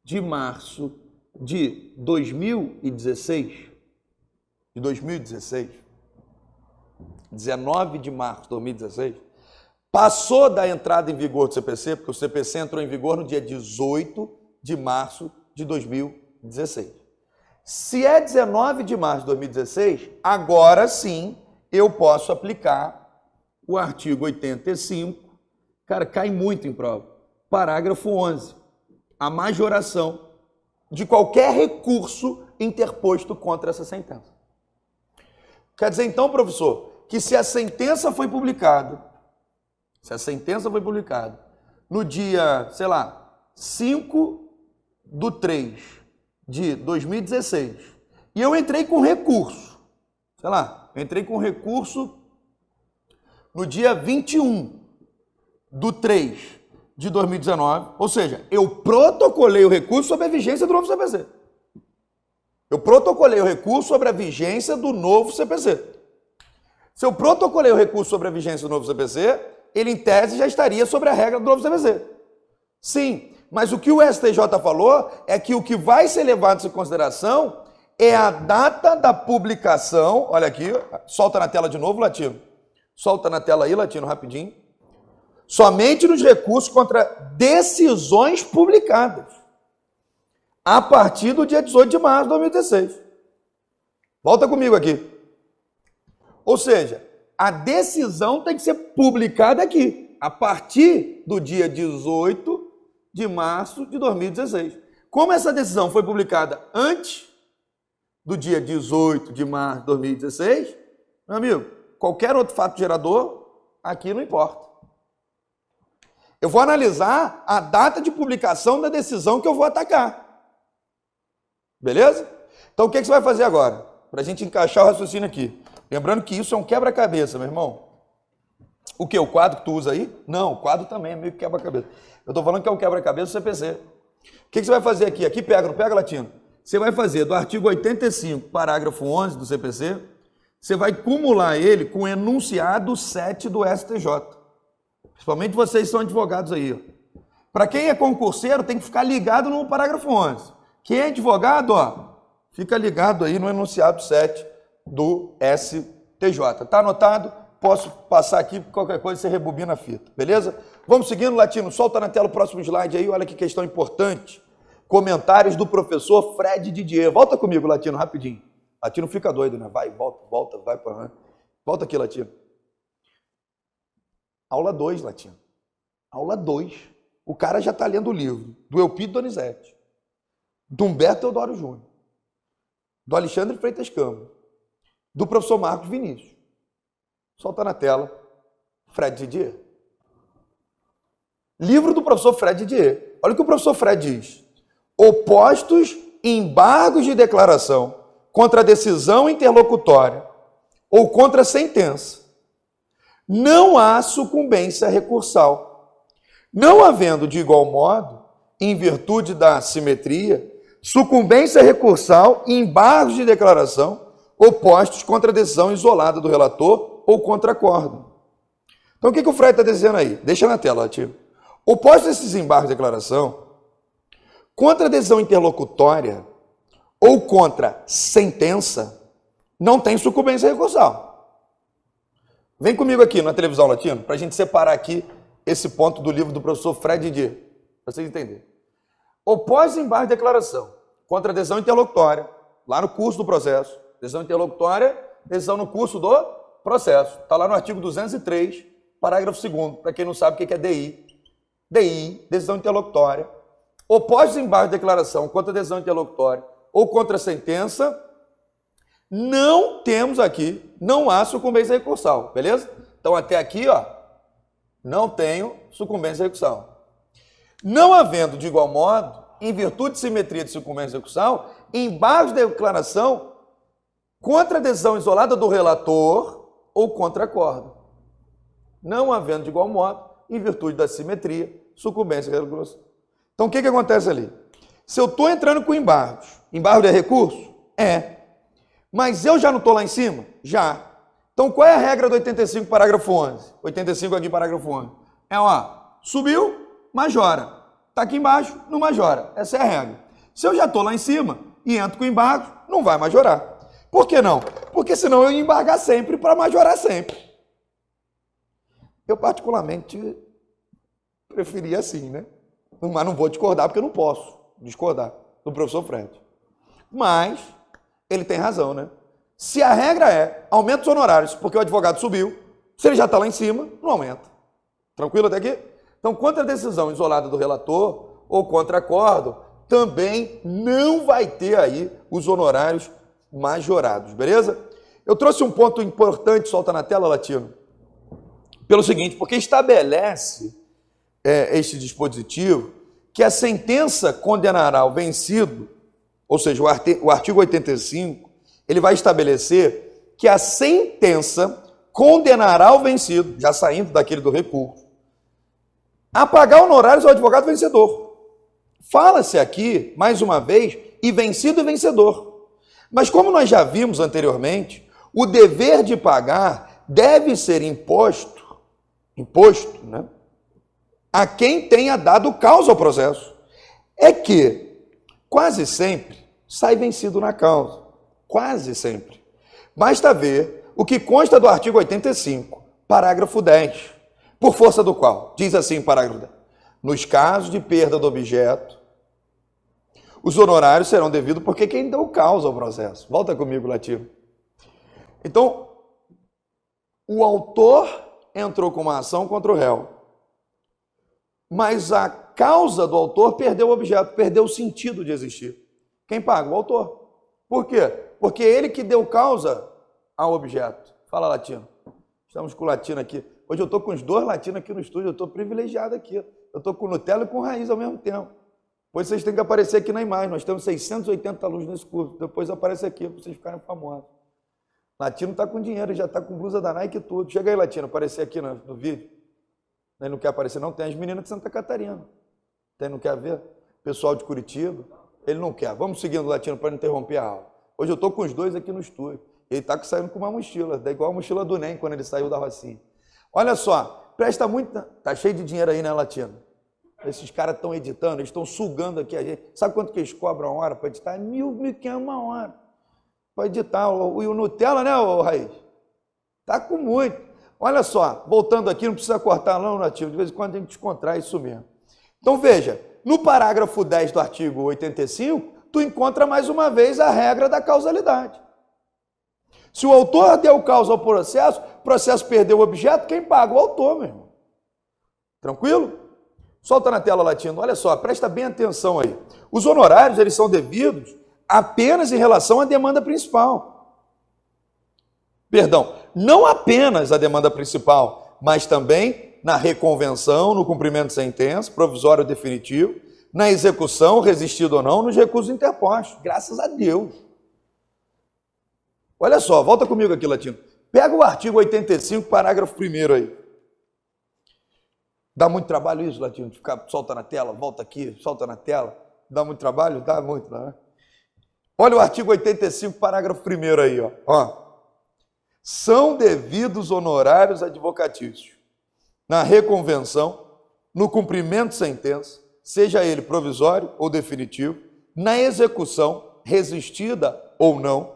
de março de 2016, 19 de março de 2016, passou da entrada em vigor do CPC, porque o CPC entrou em vigor no dia 18 de março de 2016. Se é 19 de março de 2016, agora sim eu posso aplicar o artigo 85, cara, cai muito em prova, parágrafo 11, a majoração de qualquer recurso interposto contra essa sentença. Quer dizer então, professor, que se a sentença foi publicada, no dia, sei lá, 5/3 de 2016, e eu entrei com recurso, sei lá, eu entrei com recurso no dia 21/3 de 2019, ou seja, eu protocolei o recurso sobre a vigência do novo CPC. Eu protocolei o recurso sobre a vigência do novo CPC. Se eu protocolei o recurso sobre a vigência do novo CPC, ele em tese já estaria sobre a regra do novo CPC. Sim, mas o que o STJ falou é que o que vai ser levado em consideração é a data da publicação. Olha aqui, solta na tela de novo, Latino. Solta na tela aí, Latino, rapidinho. Somente nos recursos contra decisões publicadas a partir do dia 18 de março de 2016. Volta comigo aqui. Ou seja, a decisão tem que ser publicada aqui, a partir do dia 18 de março de 2016. Como essa decisão foi publicada antes do dia 18 de março de 2016, meu amigo, qualquer outro fato gerador, aqui não importa. Eu vou analisar a data de publicação da decisão que eu vou atacar. Beleza? Então, o que você vai fazer agora? Para a gente encaixar o raciocínio aqui. Lembrando que isso é um quebra-cabeça, meu irmão. O que? O quadro que tu usa aí? Não, o quadro também é meio que quebra-cabeça. Eu estou falando que é um quebra-cabeça do CPC. O que você vai fazer aqui? Aqui pega, não pega, Latino? Você vai fazer do artigo 85, parágrafo 11 do CPC, você vai cumular ele com o enunciado 7 do STJ. Principalmente vocês que são advogados aí. Para quem é concurseiro, tem que ficar ligado no parágrafo 11. Quem é advogado, ó, fica ligado aí no enunciado 7 do STJ. Tá anotado? Posso passar aqui, qualquer coisa você rebobina a fita, beleza? Vamos seguindo, Latino, solta na tela o próximo slide aí, olha que questão importante. Comentários do professor Fred Didier. Volta comigo, Latino, rapidinho. Latino fica doido, né? Vai, volta, vai para... Volta aqui, Latino. Aula 2, Latino. Aula 2. O cara já está lendo o livro do Eupídio Donizete, do Humberto Teodoro Júnior, do Alexandre Freitas Câmara, do professor Marcos Vinícius. Solta na tela, Fred Didier. Livro do professor Fred Didier. Olha o que o professor Fred diz. Opostos embargos de declaração contra a decisão interlocutória ou contra a sentença, não há sucumbência recursal. Não havendo, de igual modo, em virtude da simetria, sucumbência recursal e embargos de declaração opostos contra a decisão isolada do relator ou contra acórdão. Então, o que o Fred está dizendo aí? Deixa na tela, Latino. Opostos a esses embargos de declaração, contra a decisão interlocutória ou contra sentença, não tem sucumbência recursal. Vem comigo aqui na televisão, Latino, para a gente separar aqui esse ponto do livro do professor Fred Didier, para vocês entenderem. Opostos a embargo de declaração, contra a decisão interlocutória, lá no curso do processo, decisão interlocutória, decisão no curso do processo. Está lá no artigo 203, parágrafo 2º, para quem não sabe o que é DI. DI, decisão interlocutória. Opostos a embargo de declaração contra a decisão interlocutória ou contra a sentença, não temos aqui, não há sucumbência recursal, beleza? Então, até aqui, ó, não tenho sucumbência recursal. Não havendo, de igual modo, em virtude de simetria de sucumbência recursal, embargos de declaração contra a decisão isolada do relator ou contra acórdão. Não havendo, de igual modo, em virtude da simetria, sucumbência recursal. Então, o que acontece ali? Se eu estou entrando com embargos, embargo é recurso? É. Mas eu já não estou lá em cima? Já. Então, qual é a regra do 85, parágrafo 11? 85 aqui, parágrafo 11. É, ó, subiu, majora. Está aqui embaixo, não majora. Essa é a regra. Se eu já estou lá em cima e entro com embargo, não vai majorar. Por que não? Porque senão eu ia embargar sempre para majorar sempre. Eu, particularmente, preferia assim, né? Mas não vou discordar, porque eu não posso discordar do professor Fred. Mas ele tem razão, né? Se a regra é aumenta os honorários porque o advogado subiu, se ele já está lá em cima, não aumenta. Tranquilo até aqui? Então, contra a decisão isolada do relator ou contra acórdão, também não vai ter aí os honorários majorados, beleza? Eu trouxe um ponto importante, solta na tela, Latino, pelo seguinte, porque estabelece este dispositivo que a sentença condenará o vencido, ou seja, o artigo 85, ele vai estabelecer que a sentença condenará o vencido, já saindo daquele do recurso, a pagar honorários ao advogado vencedor. Fala-se aqui, mais uma vez, e vencido e vencedor. Mas como nós já vimos anteriormente, o dever de pagar deve ser imposto, né, a quem tenha dado causa ao processo. É que, quase sempre, sai vencido na causa. Quase sempre. Basta ver o que consta do artigo 85, parágrafo 10, por força do qual, diz assim o parágrafo 10, nos casos de perda do objeto, os honorários serão devidos porque quem deu causa ao processo. Volta comigo, Latino. Então, o autor entrou com uma ação contra o réu, mas a causa do autor perdeu o objeto, perdeu o sentido de existir. Quem paga? O autor. Por quê? Porque ele que deu causa ao objeto. Fala, Latino. Estamos com o Latino aqui. Hoje eu estou com os dois latinos aqui no estúdio, eu estou privilegiado aqui. Eu estou com Nutella e com Raiz ao mesmo tempo. Pois vocês têm que aparecer aqui na imagem. Nós temos 680 alunos nesse curso. Depois aparece aqui para vocês ficarem famosos. Latino tá com dinheiro, já tá com blusa da Nike e tudo. Chega aí, Latino, aparecer aqui no vídeo. Ele não quer aparecer, não. Tem as meninas de Santa Catarina. Tem, não quer ver? Pessoal de Curitiba. Ele não quer. Vamos seguindo, Latino, para não interromper a aula. Hoje eu tô com os dois aqui no estúdio. Ele tá saindo com uma mochila, igual a mochila do NEM, quando ele saiu da Rocinha. Olha só, presta muito... Tá cheio de dinheiro aí, né, Latino? Esses caras estão editando, eles estão sugando aqui a gente. Sabe quanto que eles cobram a hora para editar? 1.500 uma hora. Para editar. O Nutella, né, o Raiz? Tá com muito. Olha só, voltando aqui, não precisa cortar não, Nativo. De vez em quando a gente descontrai isso mesmo. Então veja, no parágrafo 10 do artigo 85, tu encontra mais uma vez a regra da causalidade. Se o autor deu causa ao processo, o processo perdeu o objeto, quem paga? O autor, meu irmão. Tranquilo? Solta na tela, Latino. Olha só, presta bem atenção aí. Os honorários, eles são devidos apenas em relação à demanda principal. Perdão, não apenas a demanda principal, mas também na reconvenção, no cumprimento de sentença, provisório ou definitivo, na execução, resistido ou não, nos recursos interpostos. Graças a Deus. Olha só, volta comigo aqui, Latino. Pega o artigo 85, parágrafo 1º aí. Dá muito trabalho isso, Latino, de ficar, solta na tela, volta aqui, solta na tela. Dá muito trabalho? Dá muito, né? Olha o artigo 85, parágrafo 1º aí, ó. São devidos honorários advocatícios na reconvenção, no cumprimento de sentença, seja ele provisório ou definitivo, na execução, resistida ou não,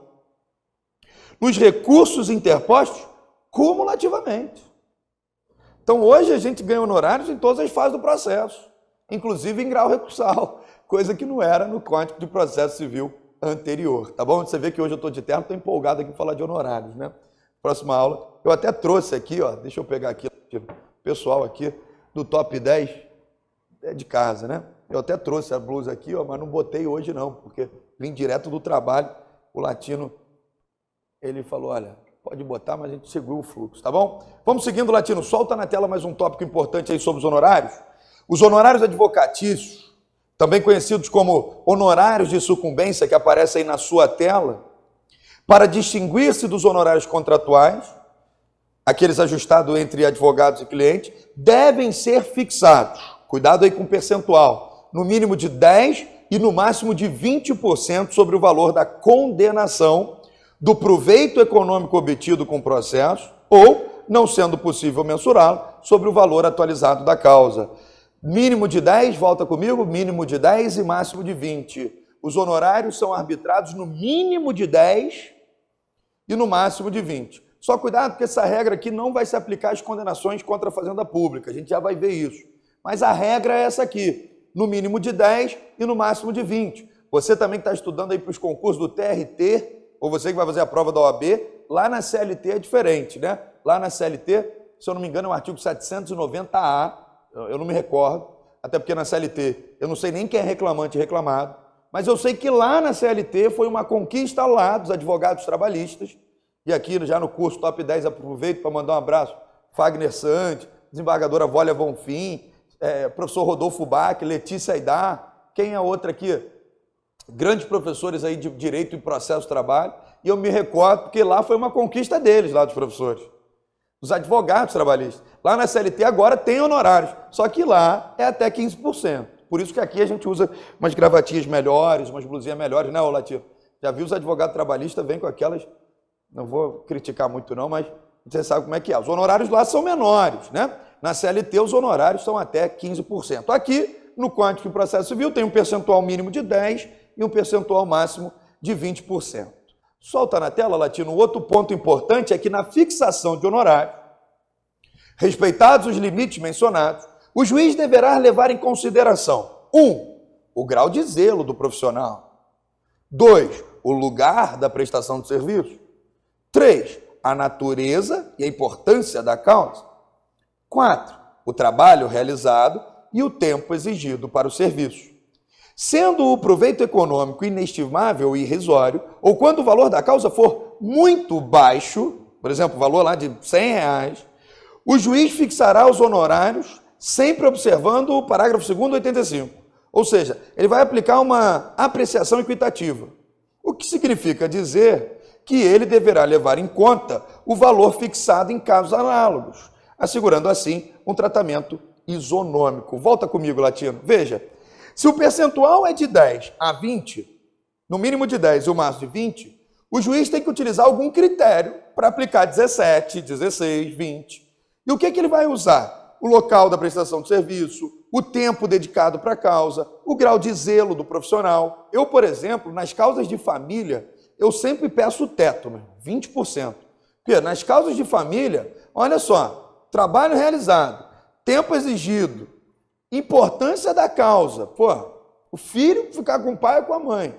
nos recursos interpostos, cumulativamente. Então, hoje a gente ganha honorários em todas as fases do processo, inclusive em grau recursal, coisa que não era no Código de Processo Civil anterior, tá bom? Você vê que hoje eu estou de terno, estou empolgado aqui para falar de honorários, né? Próxima aula, eu até trouxe aqui, ó, deixa eu pegar aqui, pessoal aqui do top 10 é de casa, né? Eu até trouxe a blusa aqui, ó, mas não botei hoje não, porque vim direto do trabalho, o Latino, ele falou, olha... Pode botar, mas a gente segura o fluxo, tá bom? Vamos seguindo, Latino. Solta na tela mais um tópico importante aí sobre os honorários. Os honorários advocatícios, também conhecidos como honorários de sucumbência, que aparecem aí na sua tela, para distinguir-se dos honorários contratuais, aqueles ajustados entre advogados e clientes, devem ser fixados. Cuidado aí com o percentual. No mínimo de 10% e no máximo de 20% sobre o valor da condenação do proveito econômico obtido com o processo ou, não sendo possível mensurá-lo, sobre o valor atualizado da causa. Mínimo de 10, volta comigo, mínimo de 10 e máximo de 20. Os honorários são arbitrados no mínimo de 10 e no máximo de 20. Só cuidado, porque essa regra aqui não vai se aplicar às condenações contra a fazenda pública, a gente já vai ver isso. Mas a regra é essa aqui, no mínimo de 10 e no máximo de 20. Você também que está estudando aí para os concursos do TRT, ou você que vai fazer a prova da OAB, lá na CLT é diferente, né? Lá na CLT, se eu não me engano, é o artigo 790A, eu não me recordo, até porque na CLT eu não sei nem quem é reclamante e reclamado, mas eu sei que lá na CLT foi uma conquista lá dos advogados trabalhistas, e aqui já no curso Top 10 aproveito para mandar um abraço, Fagner Sante, desembargadora Vólia Bonfim, professor Rodolfo Bach, Letícia Aidar, quem é outra aqui? Grandes professores aí de direito e processo de trabalho, e eu me recordo porque lá foi uma conquista deles, lá dos professores, dos advogados trabalhistas. Lá na CLT agora tem honorários, só que lá é até 15%. Por isso que aqui a gente usa umas gravatinhas melhores, umas blusinhas melhores, né, Latino? Já viu os advogados trabalhistas, vêm com aquelas, não vou criticar muito não, mas você sabe como é que é. Os honorários lá são menores, né? Na CLT os honorários são até 15%. Aqui, no Código de Processo Civil, tem um percentual mínimo de 10% e um percentual máximo de 20%. Solta na tela, Latino. Outro ponto importante é que na fixação de honorário, respeitados os limites mencionados, o juiz deverá levar em consideração 1. O grau de zelo do profissional. 2. O lugar da prestação de serviço. 3. A natureza e a importância da causa. 4. O trabalho realizado e o tempo exigido para o serviço. Sendo o proveito econômico inestimável e irrisório, ou quando o valor da causa for muito baixo, por exemplo, o valor lá de R$100, o juiz fixará os honorários sempre observando o parágrafo 2º do 85. Ou seja, ele vai aplicar uma apreciação equitativa. O que significa dizer que ele deverá levar em conta o valor fixado em casos análogos, assegurando assim um tratamento isonômico. Volta comigo, Latino. Veja, se o percentual é de 10 a 20, no mínimo de 10 e o máximo de 20, o juiz tem que utilizar algum critério para aplicar 17, 16, 20. E o que ele vai usar? O local da prestação de serviço, o tempo dedicado para a causa, o grau de zelo do profissional. Eu, por exemplo, nas causas de família, eu sempre peço o teto, 20%. Porque nas causas de família, olha só, trabalho realizado, tempo exigido, importância da causa. O filho ficar com o pai ou com a mãe.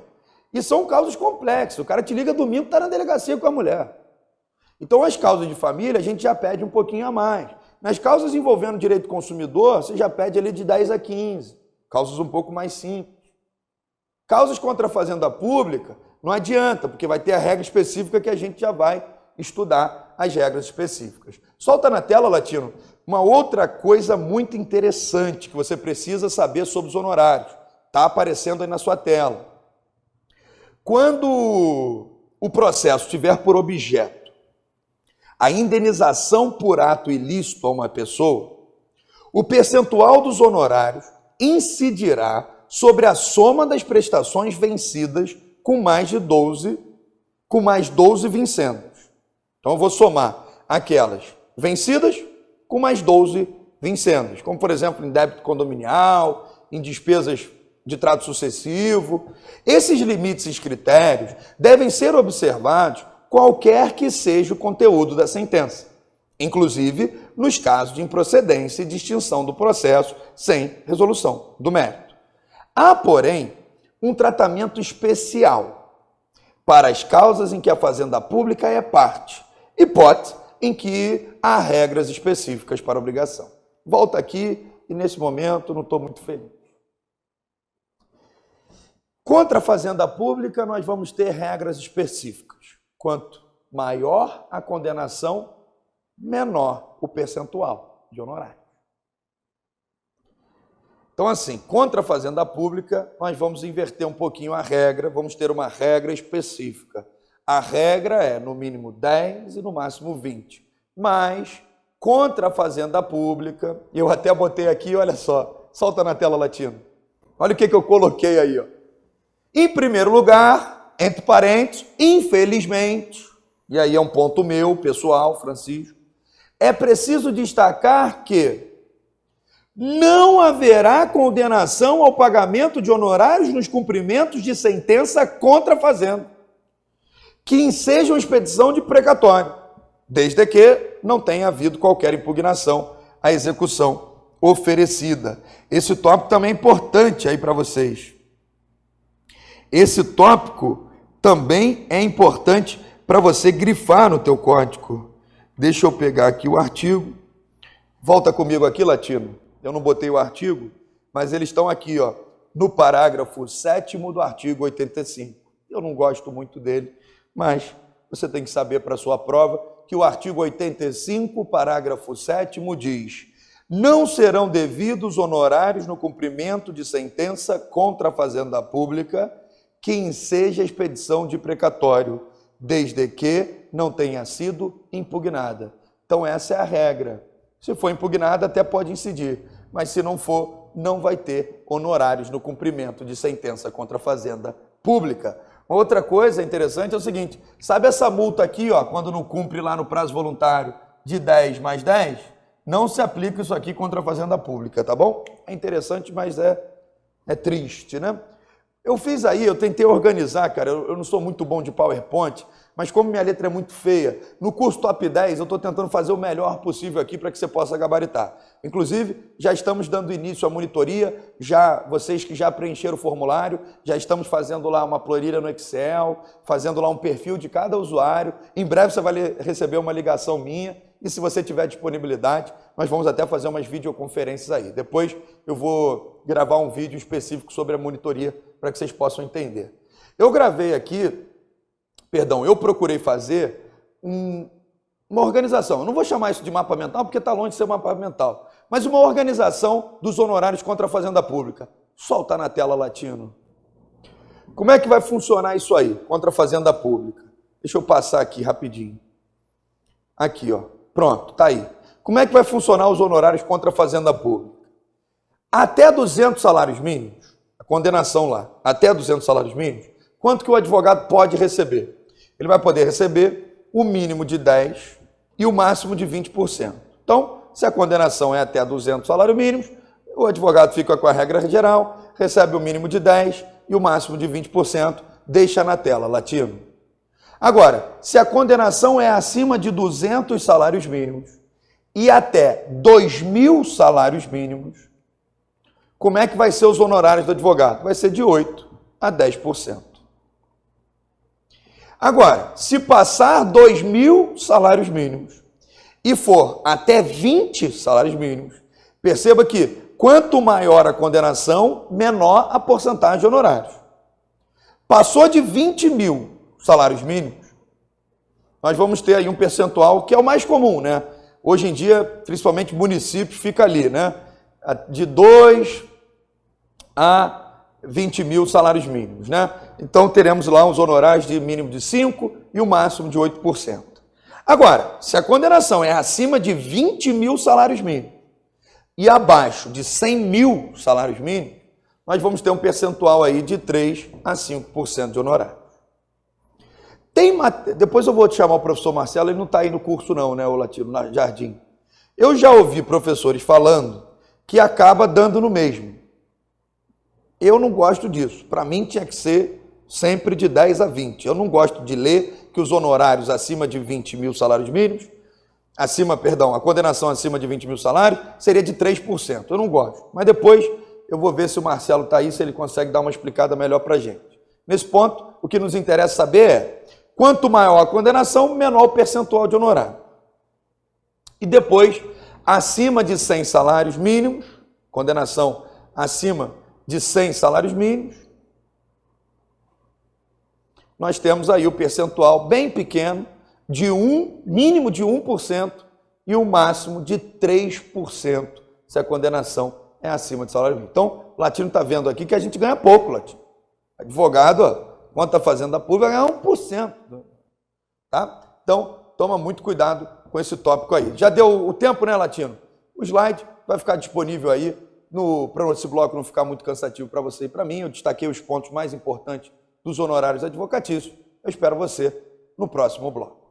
E são causas complexas. O cara te liga domingo e está na delegacia com a mulher. Então, as causas de família, a gente já pede um pouquinho a mais. Nas causas envolvendo direito do consumidor, você já pede ali de 10 a 15. Causas um pouco mais simples. Causas contra a fazenda pública, não adianta, porque vai ter a regra específica que a gente já vai estudar as regras específicas. Solta na tela, Latino, uma outra coisa muito interessante que você precisa saber sobre os honorários. Está aparecendo aí na sua tela. Quando o processo tiver por objeto a indenização por ato ilícito a uma pessoa, o percentual dos honorários incidirá sobre a soma das prestações vencidas com mais 12 vincendos. Então eu vou somar aquelas vencidas com mais 12 vincendos, como por exemplo em débito condominial, em despesas de trato sucessivo. Esses limites e critérios devem ser observados qualquer que seja o conteúdo da sentença, inclusive nos casos de improcedência e de extinção do processo sem resolução do mérito. Há, porém, um tratamento especial para as causas em que a fazenda pública é parte, hipótese em que há regras específicas para a obrigação. Volto aqui e, nesse momento, não estou muito feliz. Contra a fazenda pública, nós vamos ter regras específicas. Quanto maior a condenação, menor o percentual de honorário. Então, assim, contra a fazenda pública, nós vamos inverter um pouquinho a regra, vamos ter uma regra específica. A regra é, no mínimo, 10 e no máximo 20. Mas, contra a fazenda pública, eu até botei aqui, olha só, solta na tela, Latino. Olha o que eu coloquei aí, ó. Em primeiro lugar, entre parênteses, infelizmente, e aí é um ponto meu, pessoal, Francisco, é preciso destacar que não haverá condenação ao pagamento de honorários nos cumprimentos de sentença contra a fazenda, que ensejam expedição de precatório, desde que não tenha havido qualquer impugnação à execução oferecida. Esse tópico também é importante aí para vocês. Esse tópico também é importante para você grifar no teu código. Deixa eu pegar aqui o artigo. Volta comigo aqui, Latino. Eu não botei o artigo, mas eles estão aqui, ó, no parágrafo 7º do artigo 85. Eu não gosto muito dele, mas você tem que saber para a sua prova que o artigo 85, parágrafo 7º diz: não serão devidos honorários no cumprimento de sentença contra a fazenda pública que enseja a expedição de precatório, desde que não tenha sido impugnada. Então essa é a regra. Se for impugnada, até pode incidir, mas se não for, não vai ter honorários no cumprimento de sentença contra a fazenda pública. Outra coisa interessante é o seguinte, sabe essa multa aqui, ó, quando não cumpre lá no prazo voluntário de 10 mais 10? Não se aplica isso aqui contra a fazenda pública, tá bom? É interessante, mas é triste, né? Eu fiz aí, eu tentei organizar, cara, eu não sou muito bom de PowerPoint, mas como minha letra é muito feia, no curso Top 10 eu estou tentando fazer o melhor possível aqui para que você possa gabaritar. Inclusive, já estamos dando início à monitoria, vocês que já preencheram o formulário, já estamos fazendo lá uma planilha no Excel, fazendo lá um perfil de cada usuário. Em breve você vai receber uma ligação minha e se você tiver disponibilidade, nós vamos até fazer umas videoconferências aí. Depois eu vou gravar um vídeo específico sobre a monitoria para que vocês possam entender. Eu gravei aqui, eu procurei fazer uma organização. Eu não vou chamar isso de mapa mental, porque está longe de ser mapa mental, mas uma organização dos honorários contra a fazenda pública. Solta na tela, Latino. Como é que vai funcionar isso aí, contra a fazenda pública? Deixa eu passar aqui rapidinho. Aqui, ó. Pronto, tá aí. Como é que vai funcionar os honorários contra a Fazenda Pública? Até 200 salários mínimos, a condenação lá, até 200 salários mínimos, quanto que o advogado pode receber? Ele vai poder receber o mínimo de 10% e o máximo de 20%. Então, se a condenação é até 200 salários mínimos, o advogado fica com a regra geral, recebe o mínimo de 10% e o máximo de 20%, deixa na tela, Latino. Agora, se a condenação é acima de 200 salários mínimos e até 2.000 salários mínimos, como é que vai ser os honorários do advogado? Vai ser de 8% a 10%. Agora, se passar 2.000 salários mínimos e for até 20 salários mínimos, perceba que quanto maior a condenação, menor a porcentagem de honorários. Passou de 20.000 salários mínimos, nós vamos ter aí um percentual que é o mais comum, né? Hoje em dia, principalmente municípios, fica ali, né? De 2 a 20.000 salários mínimos, né? Então, teremos lá os honorários de mínimo de 5% e o máximo de 8%. Agora, se a condenação é acima de 20.000 salários mínimos e abaixo de 100.000 salários mínimos, nós vamos ter um percentual aí de 3% a 5% de honorário. Depois eu vou te chamar o professor Marcelo, ele não está aí no curso não, né, o Latino, na Jardim. Eu já ouvi professores falando que acaba dando no mesmo. Eu não gosto disso. Para mim tinha que ser sempre de 10 a 20. Eu não gosto de ler que os honorários acima de 20.000 salários mínimos, a condenação acima de 20.000 salários seria de 3%. Eu não gosto. Mas depois eu vou ver se o Marcelo está aí, se ele consegue dar uma explicada melhor para a gente. Nesse ponto, o que nos interessa saber é quanto maior a condenação, menor o percentual de honorário. E depois, acima de 100 salários mínimos, condenação acima de 100 salários mínimos, nós temos aí o percentual bem pequeno, mínimo de 1% e o máximo de 3%, se a condenação é acima de salário mínimo. Então, o Latino está vendo aqui que a gente ganha pouco, Latino. Advogado, ó, quanto está fazendo a pública, vai ganhar 1%. Tá? Então, toma muito cuidado com esse tópico aí. Já deu o tempo, né, Latino? O slide vai ficar disponível aí, para esse bloco não ficar muito cansativo para você e para mim. Eu destaquei os pontos mais importantes dos honorários advocatícios. Eu espero você no próximo bloco.